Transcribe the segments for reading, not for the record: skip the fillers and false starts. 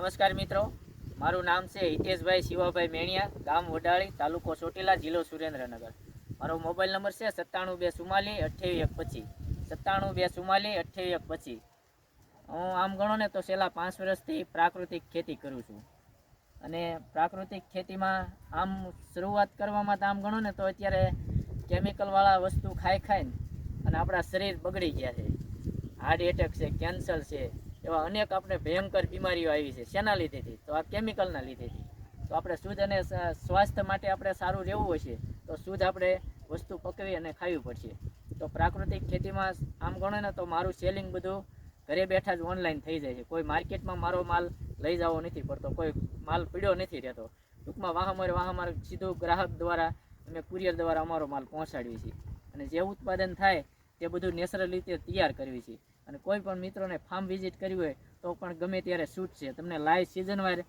નમસ્કાર મિત્રો, મારું નામ છે હિતેશભાઈ શિવાભાઈ મેણિયા, ગામ વડાળી, તાલુકો ચોટીલા, જિલ્લો સુરેન્દ્રનગર. મારો મોબાઈલ નંબર છે 97 244 28 25. 97 244 28 25. હું આમ ગણો ને તો છેલ્લા 5 વર્ષથી પ્રાકૃતિક ખેતી કરું છું. અને પ્રાકૃતિક ખેતીમાં આમ શરૂઆત કરવામાં તો આમ ગણો ને તો અત્યારે કેમિકલવાળા વસ્તુ ખાઈને અને આપણા શરીર બગડી ગયા છે. હાર્ટ એટેક છે, કેન્સર છે, એવા અનેક આપણે ભયંકર બીમારીઓ આવી છે. શેના લીધેથી? તો આ કેમિકલના લીધેથી. તો આપણે શુદ્ધ અને સ્વાસ્થ્ય માટે આપણે સારું રહેવું હશે તો શુદ્ધ આપણે વસ્તુ પકવી અને ખાવી પડશે. તો પ્રાકૃતિક ખેતીમાં આમ ગણો ને તો મારું સેલિંગ બધું ઘરે બેઠા જ ઓનલાઈન થઈ જાય છે. કોઈ માર્કેટમાં મારો માલ લઈ જવો નથી પડતો, કોઈ માલ પીડ્યો નથી રહેતો. ટૂંકમાં વાહમાર સીધું ગ્રાહક દ્વારા અમે કુરિયર દ્વારા અમારો માલ પહોંચાડીએ છીએ. અને જે ઉત્પાદન થાય તે બધું નેચરલ રીતે તૈયાર કરવી છે. અને કોઈ પણ મિત્રોને ફાર્મ વિઝિટ કરવી હોય તો પણ ગમે ત્યારે છૂટ છે. તમને લાઈવ સિઝનવાર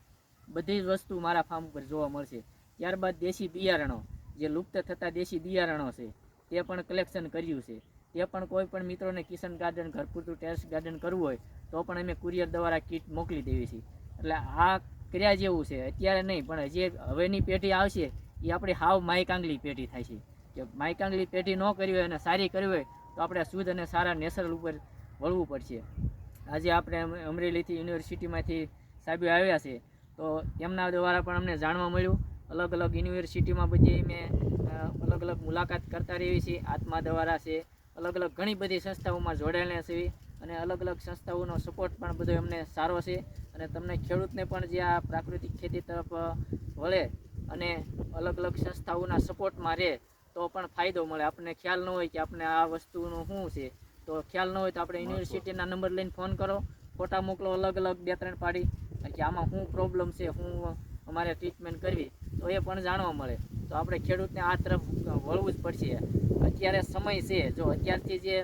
બધી જ વસ્તુ મારા ફાર્મ ઉપર જોવા મળશે. ત્યારબાદ દેશી બિયારણો, જે લુપ્ત થતા દેશી બિયારણો છે તે પણ કલેક્શન કર્યું છે. તે પણ કોઈ પણ મિત્રોને કિચન ગાર્ડન, ઘર પૂરતું ટેરેસ ગાર્ડન કરવું હોય તો પણ અમે કુરિયર દ્વારા કીટ મોકલી દેવી છીએ. એટલે આ કર્યા જેવું છે. અત્યારે નહીં, પણ જે હવેની પેઢી આવશે એ આપણી હાવ માયકાંગલી પેઢી થાય છે. કે માયકાંગલી પેઢી ન કરી હોય અને સારી કરવી હોય તો આપણે શુદ્ધ અને સારા નેચરલ ઉપર વળવું પડશે. આજે આપણે અમરેલીથી યુનિવર્સિટીમાંથી સાહેબો આવ્યા છે તો તેમના દ્વારા પણ અમને જાણવા મળ્યું. અલગ અલગ યુનિવર્સિટીમાં બધી મેં અલગ અલગ મુલાકાત કરતા રહી છે. આત્મા દ્વારા છે, અલગ અલગ ઘણી બધી સંસ્થાઓમાં જોડાયેલા છે. અને અલગ અલગ સંસ્થાઓનો સપોર્ટ પણ બધો અમને સારો છે. અને તમને ખેડૂતને પણ જે આ પ્રાકૃતિક ખેતી તરફ વળે અને અલગ અલગ સંસ્થાઓના સપોર્ટમાં રહે તો પણ ફાયદો મળે. આપણને ખ્યાલ ન હોય કે આપણે આ વસ્તુનું શું છે, તો ખ્યાલ ન હોય તો આપણે યુનિવર્સિટીના નંબર લઈને ફોન કરો, ફોટા મોકલો અલગ અલગ 2-3 પાડી કે આમાં શું પ્રોબ્લેમ છે, શું અમારે ટ્રીટમેન્ટ કરવી, તો એ પણ જાણવા મળે. તો આપણે ખેડૂતને આ તરફ વળવું જ પડશે. અત્યારે સમય છે, જો અત્યારથી જે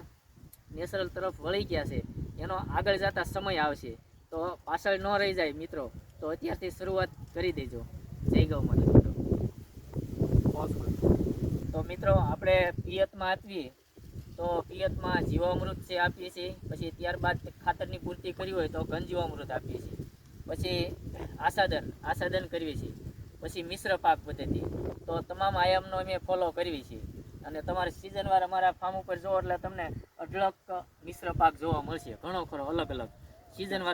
નેચરલ તરફ વળી ગયા છે એનો આગળ જતા સમય આવશે તો પાછળ ન રહી જાય મિત્રો. તો અત્યારથી શરૂઆત કરી દેજો. જય ગૌ માતા મિત્રો. તો મિત્રો આપણે પિયતમાં આપીએ તો પિયતમાં જીવામૃત છે આપીએ છીએ. પછી ત્યારબાદ ખાતરની પૂર્તિ કરી હોય તો ઘન જીવામૃત આપીએ છીએ. પછી આસાદન કરવી છીએ. પછી મિશ્ર પાક પદ્ધતિ. તો તમામ આયામનો અમે ફોલો કરવી છીએ. અને તમારે સિઝનવાર અમારા ફાર્મ ઉપર જુઓ એટલે તમને અઢળક મિશ્ર પાક જોવા મળશે. ઘણો ખરો અલગ અલગ સિઝનવાર